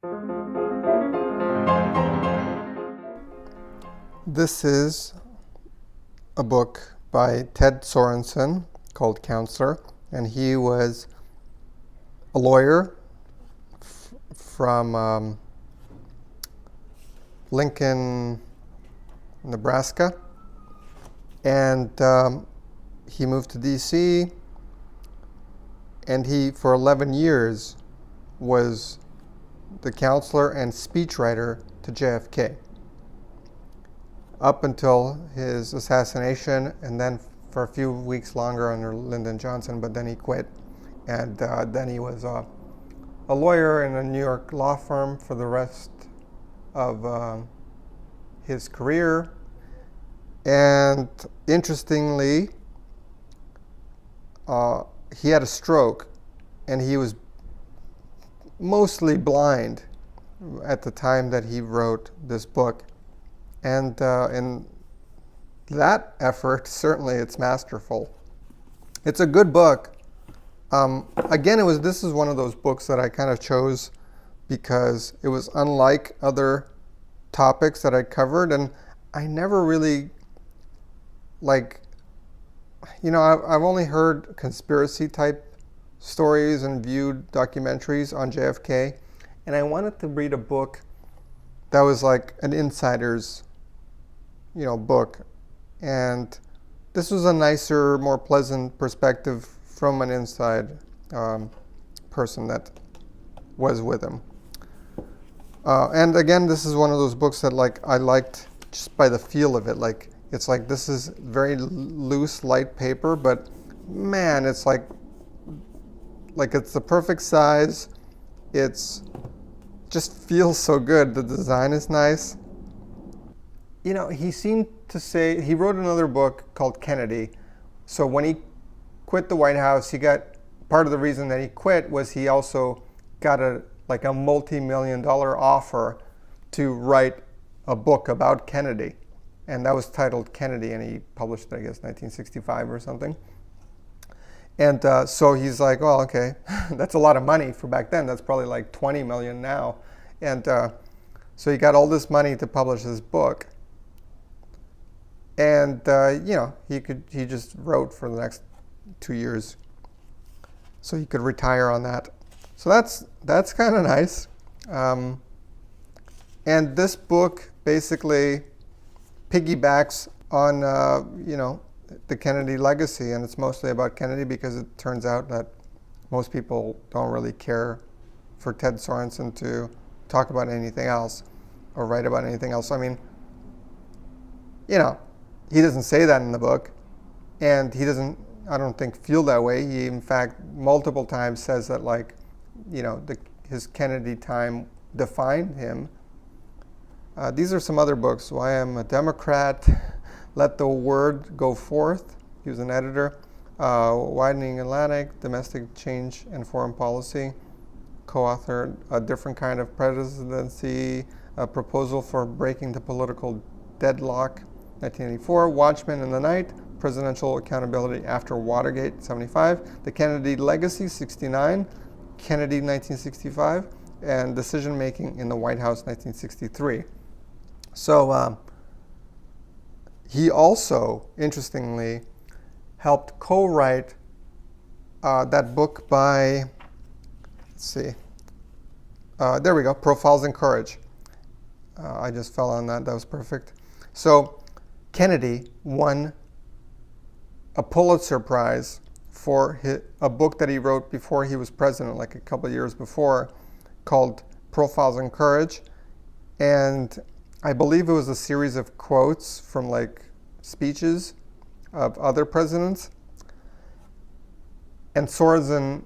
This is a book by Ted Sorensen called Counselor, and he was a lawyer from Lincoln, Nebraska, and he moved to DC, and he, for 11 years, was the counselor and speechwriter to JFK up until his assassination, and then for a few weeks longer under Lyndon Johnson, but then he quit. And then he was a lawyer in a New York law firm for the rest of his career. And interestingly, he had a stroke, and he was mostly blind at the time that he wrote this book. And in that effort, certainly it's masterful. It's a good book. Again, this is one of those books that I kind of chose because it was unlike other topics that I covered, and I never really, I've only heard conspiracy type stories and viewed documentaries on JFK, and I wanted to read a book that was like an insider's book, and this was a nicer, more pleasant perspective from an inside person that was with him. And again, this is one of those books that I liked just by the feel of it. It's like this is very loose, light paper, but man, it's like it's the perfect size. It's just feels so good. The design is nice. He seemed to say, he wrote another book called Kennedy. So when he quit the White House, part of the reason that he quit was he also got a multi-million-dollar offer to write a book about Kennedy. And that was titled Kennedy, and he published it, I guess, 1965 or something. And so he's like, well, okay, that's a lot of money for back then. That's probably like 20 million now. And so he got all this money to publish his book. And he just wrote for the next 2 years, so he could retire on that. So that's kind of nice. And this book basically piggybacks on the Kennedy legacy, and it's mostly about Kennedy because it turns out that most people don't really care for Ted Sorensen to talk about anything else or write about anything else. I mean, he doesn't say that in the book, and he doesn't, I don't think, feel that way. He, in fact, multiple times says that, his Kennedy time defined him. These are some other books. Why I'm a Democrat, Let the Word Go Forth. He was an editor. Widening Atlantic, Domestic Change and Foreign Policy. Co-authored A Different Kind of Presidency, A Proposal for Breaking the Political Deadlock, 1984, Watchmen in the Night, Presidential Accountability After Watergate, 75, The Kennedy Legacy, 69, Kennedy, 1965, and Decision Making in the White House, 1963. So he also, interestingly, helped co-write that book by, there we go, Profiles in Courage. I just fell on that. That was perfect. So Kennedy won a Pulitzer Prize for a book that he wrote before he was president, like a couple of years before, called Profiles in Courage. And I believe it was a series of quotes from speeches of other presidents. And Sorensen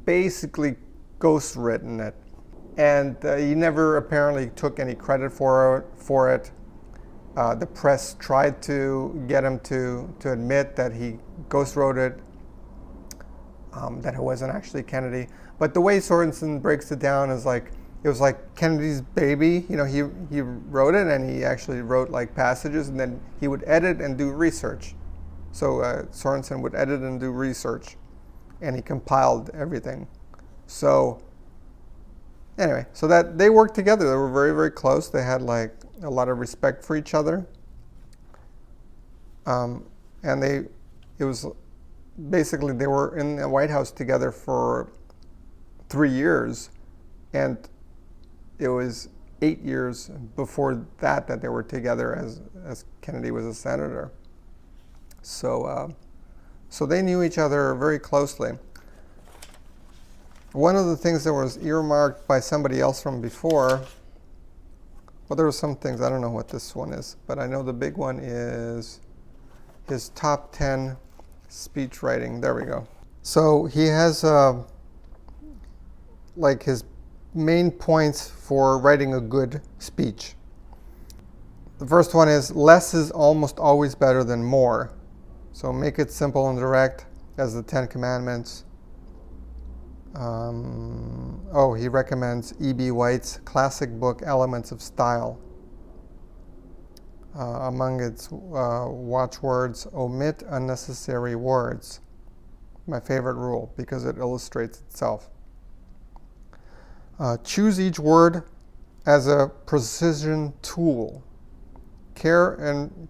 basically ghostwritten it. And he never apparently took any credit for it. The press tried to get him to admit that he ghostwrote it, that it wasn't actually Kennedy. But the way Sorensen breaks it down is it was like Kennedy's baby. He wrote it, and he actually wrote passages, and then he would edit and do research. So Sorensen would edit and do research, and he compiled everything. So anyway, so that they worked together. They were very, very close. They had like a lot of respect for each other. And it was basically, they were in the White House together for 3 years, and it was 8 years before that they were together as Kennedy was a senator. So they knew each other very closely. One of the things that was earmarked by somebody else from before, well, there were some things, I don't know what this one is, but I know the big one is his top 10 speech writing. There we go. So he has like his main points for writing a good speech. The first one is, less is almost always better than more. So make it simple and direct, as the 10 Commandments. He recommends E.B. White's classic book, Elements of Style. Among its watchwords, omit unnecessary words. My favorite rule, because it illustrates itself. Choose each word as a precision tool. Care and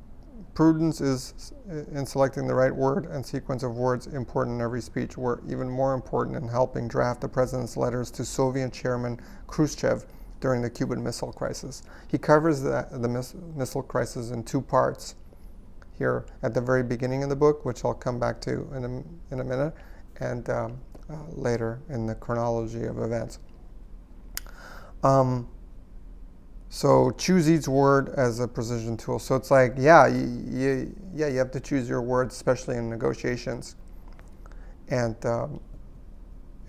prudence is in selecting the right word and sequence of words important in every speech, were even more important in helping draft the president's letters to Soviet Chairman Khrushchev during the Cuban Missile Crisis. He covers the missile crisis in 2 parts here at the very beginning of the book, which I'll come back to in a minute, and later in the chronology of events. So choose each word as a precision tool. So it's like, you have to choose your words, especially in negotiations. And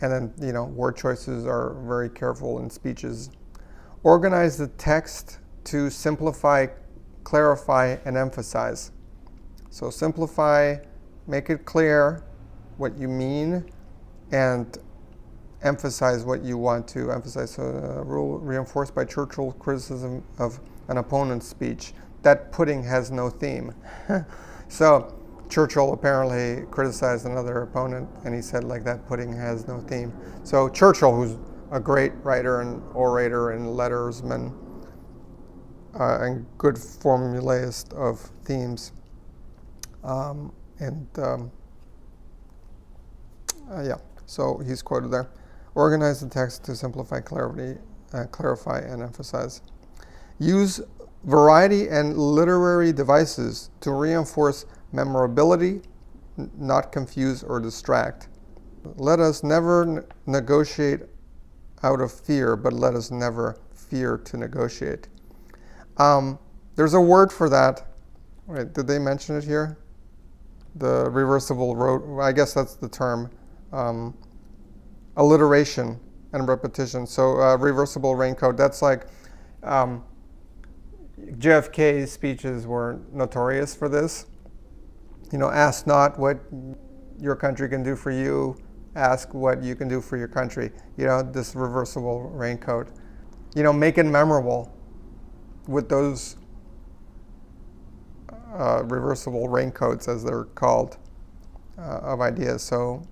then, word choices are very careful in speeches. Organize the text to simplify, clarify, and emphasize. So simplify, make it clear what you mean, and emphasize what you want to emphasize. So a rule reinforced by Churchill's criticism of an opponent's speech, that pudding has no theme. So Churchill apparently criticized another opponent, and he said, like, that pudding has no theme. So Churchill, who's a great writer and orator and lettersman, and good formulaist of themes. So he's quoted there. Organize the text to simplify, clarify, and emphasize. Use variety and literary devices to reinforce memorability, not confuse or distract. Let us never negotiate out of fear, but let us never fear to negotiate. There's a word for that. Wait, did they mention it here? The reversible road, I guess that's the term. Alliteration and repetition. So reversible raincoat, that's like JFK's speeches were notorious for this. Ask not what your country can do for you, ask what you can do for your country. This reversible raincoat. Make it memorable with those reversible raincoats, as they're called, of ideas. So,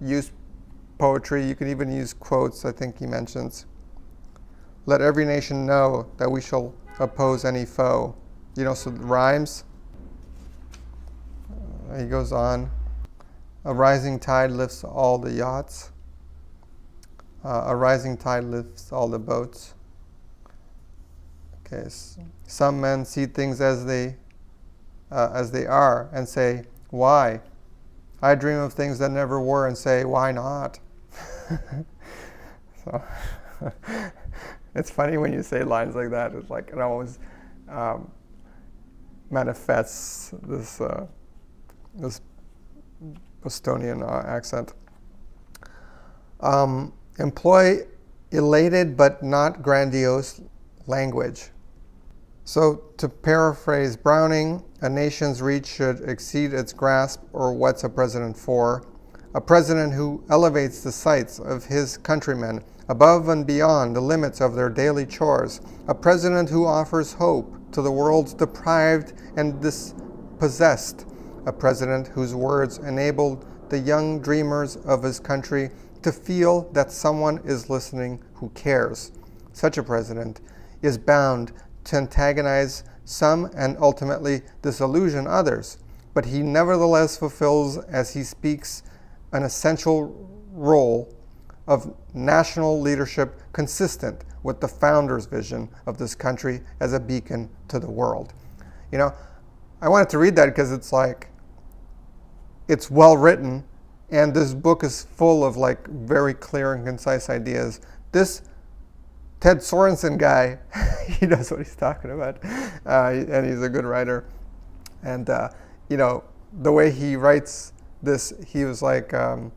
use poetry. You can even use quotes, I think he mentions. Let every nation know that we shall oppose any foe. So the rhymes. He goes on. A rising tide lifts all the yachts. A rising tide lifts all the boats. Okay. Some men see things as they are and say, why? I dream of things that never were and say, why not? So it's funny when you say lines like that. It's like it always manifests this Bostonian accent. Employ elated but not grandiose language. So, to paraphrase Browning, a nation's reach should exceed its grasp, or what's a president for? A president who elevates the sights of his countrymen above and beyond the limits of their daily chores. A president who offers hope to the world's deprived and dispossessed. A president whose words enabled the young dreamers of his country to feel that someone is listening who cares. Such a president is bound to antagonize some and ultimately disillusion others, but he nevertheless fulfills, as he speaks, an essential role of national leadership consistent with the founder's vision of this country as a beacon to the world. You know, I wanted to read that because it's like, it's well written, and this book is full of like very clear and concise ideas. This Ted Sorensen guy, he knows what he's talking about, and he's a good writer. And you know, the way he writes this, he was like, you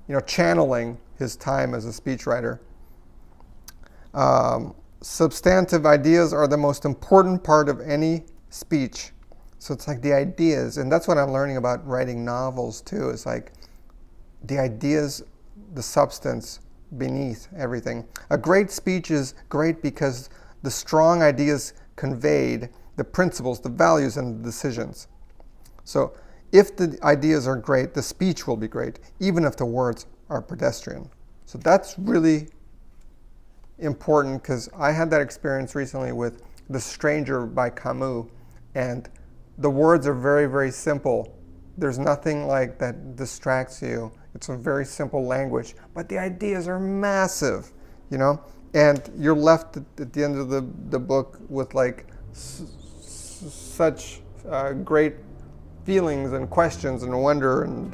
know, channeling his time as a speechwriter. Substantive ideas are the most important part of any speech. So it's like the ideas, and that's what I'm learning about writing novels too. It's like the ideas, the substance beneath everything. A great speech is great because the strong ideas conveyed, the principles, the values, and the decisions. So if the ideas are great, the speech will be great, even if the words are pedestrian. So that's really important, because I had that experience recently with The Stranger by Camus, and the words are very, very simple. There's nothing like that distracts you. It's a very simple language, but the ideas are massive, you know? And you're left at the end of the book with like such great feelings and questions and wonder. And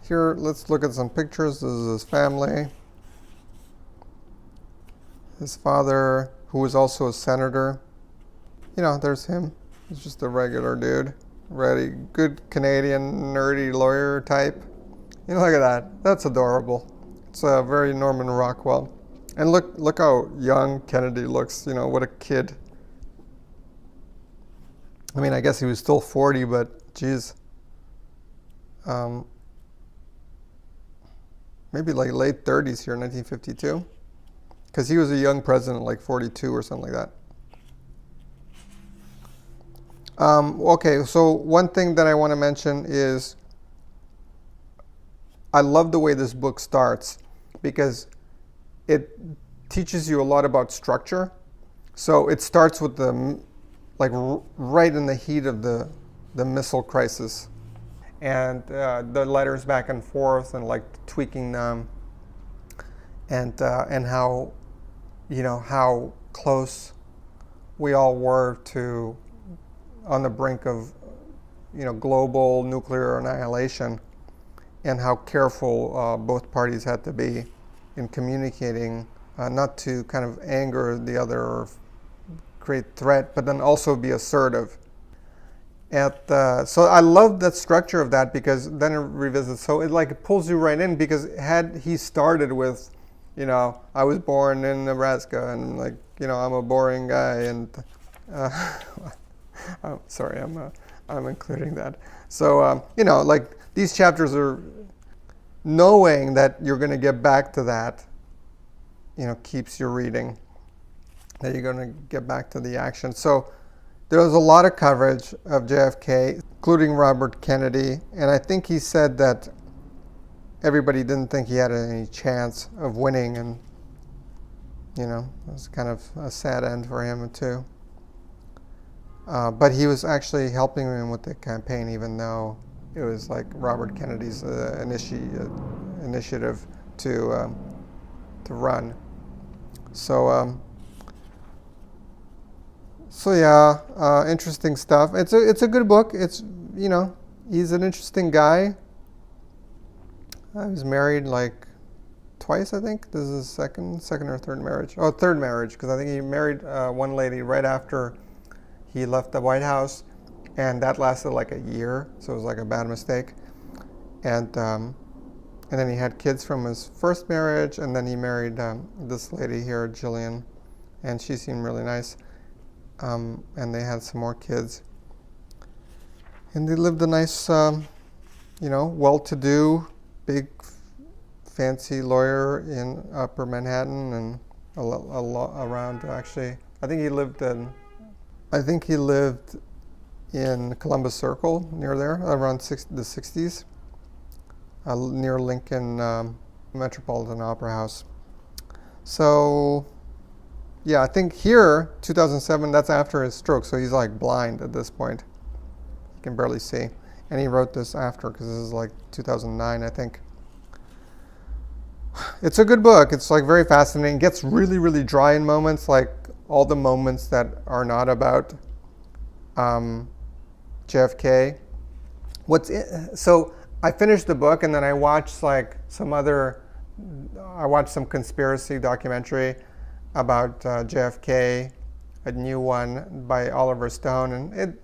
here, let's look at some pictures. This is his family. His father, who was also a senator. You know, there's him. He's just a regular dude. Really good Canadian nerdy lawyer type. You know, look at that. That's adorable. It's a very Norman Rockwell. And look how young Kennedy looks. You know, what a kid. I mean, I guess he was still 40, but geez. Maybe like late 30s here, 1952. Because he was a young president, like 42 or something like that. Okay, so one thing that I want to mention is I love the way this book starts, because it teaches you a lot about structure. So it starts with the, like right in the heat of the missile crisis, and the letters back and forth and like tweaking them, and how, you know, how close we all were to on the brink of, you know, global nuclear annihilation, and how careful both parties had to be in communicating, not to kind of anger the other or create threat, but then also be assertive. So I love that structure of that, because then it revisits. So it pulls you right in, because had he started with, you know, I was born in Nebraska, and like, you know, I'm a boring guy, and oh, sorry, I'm including that. So you know, like these chapters are knowing that you're going to get back to that, you know, keeps you reading, that you're going to get back to the action. So there was a lot of coverage of JFK, including Robert Kennedy, and I think he said that everybody didn't think he had any chance of winning, and, you know, it was kind of a sad end for him too. But he was actually helping him with the campaign, even though it was like Robert Kennedy's initiative to run. So yeah, interesting stuff. It's a good book. It's, you know, he's an interesting guy. I was married like twice, I think. This is his second or third marriage. Oh, third marriage, because I think he married one lady right after he left the White House, and that lasted like a year, so it was like a bad mistake. And then he had kids from his first marriage, and then he married this lady here, Jillian, and she seemed really nice. And they had some more kids. And they lived a nice, you know, well-to-do, big, fancy lawyer in Upper Manhattan, and a lot around, actually. I think he lived in Columbus Circle, near there, around the 60s, near Lincoln Metropolitan Opera House. So, yeah, I think here, 2007, that's after his stroke, so he's like blind at this point. He can barely see. And he wrote this after, because this is like 2009, I think. It's a good book. It's like very fascinating. It gets really, really dry in moments, like all the moments that are not about JFK. So I finished the book, and then I watched like I watched some conspiracy documentary about JFK, a new one by Oliver Stone, and it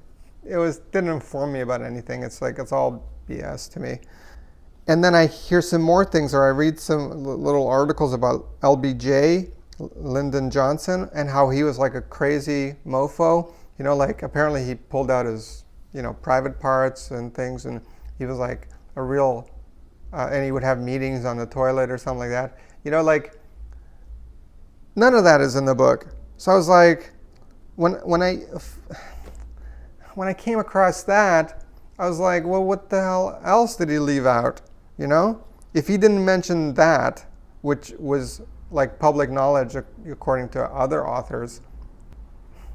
didn't inform me about anything. It's like it's all BS to me. And then I hear some more things, or I read some little articles about LBJ, Lyndon Johnson, and how he was like a crazy mofo. You know, like apparently he pulled out his, private parts and things, and he was like a real, and he would have meetings on the toilet or something like that. Like none of that is in the book. So I was like, when I came across that, I was like, well, what the hell else did he leave out? If he didn't mention that, which was like public knowledge according to other authors,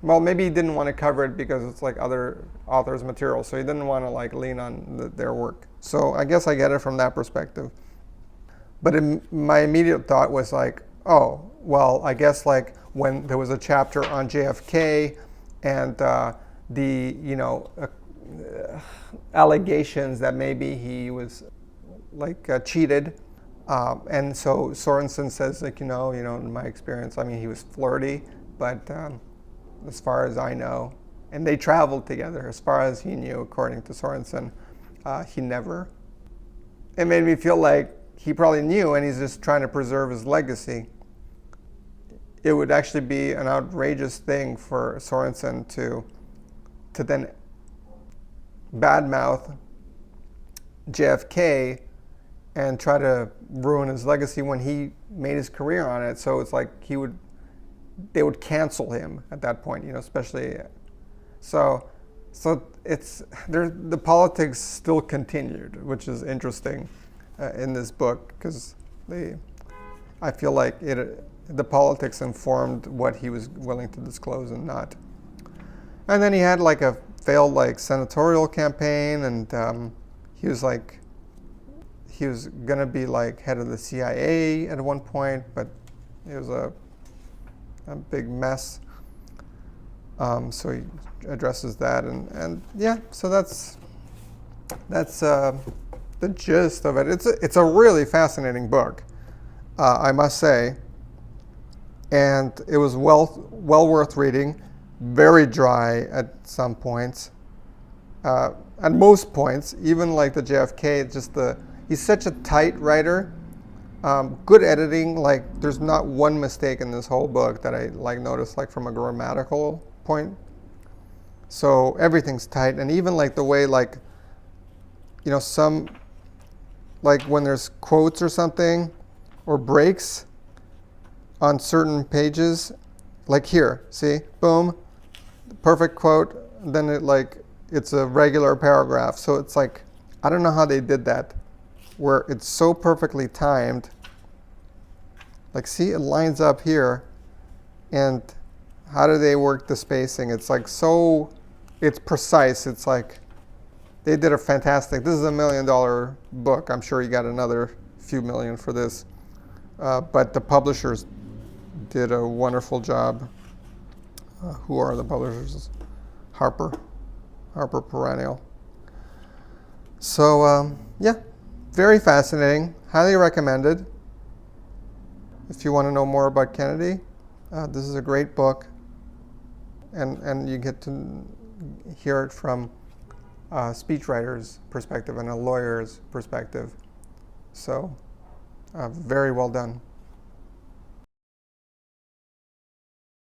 well, maybe he didn't want to cover it because it's like other authors' material, so he didn't want to like lean on their work. So I guess I get it from that perspective. But my immediate thought was like, oh, well, I guess like when there was a chapter on JFK and allegations that maybe he was cheated, and so Sorensen says in my experience, I mean, he was flirty, but as far as I know, and they traveled together, as far as he knew, according to Sorensen, he never. It made me feel like he probably knew, and he's just trying to preserve his legacy. It would actually be an outrageous thing for Sorensen to then badmouth JFK and try to ruin his legacy when he made his career on it. So it's like they would cancel him at that point, especially. So it's the politics still continued, which is interesting in this book, because I feel like the politics informed what he was willing to disclose and not. And then he had like a failed senatorial campaign, and he was gonna be like head of the CIA at one point, but it was a big mess. So he addresses that, and yeah, so that's the gist of it. It's a really fascinating book, I must say, and it was well worth reading. Very dry at some points. At most points, even like the JFK, he's such a tight writer. Good editing, there's not one mistake in this whole book that I noticed from a grammatical point. So everything's tight, and even the way some when there's quotes or something or breaks on certain pages, like here, see, boom, perfect quote, then it's a regular paragraph. So it's I don't know how they did that, where it's so perfectly timed. See, it lines up here, and how do they work the spacing? It's it's precise. It's they did a fantastic. This is $1 million book. I'm sure you got another few million for this, but the publishers did a wonderful job. Who are the publishers? Harper Perennial. So yeah, very fascinating. Highly recommended. If you want to know more about Kennedy, this is a great book, and you get to hear it from a speechwriter's perspective and a lawyer's perspective. So very well done.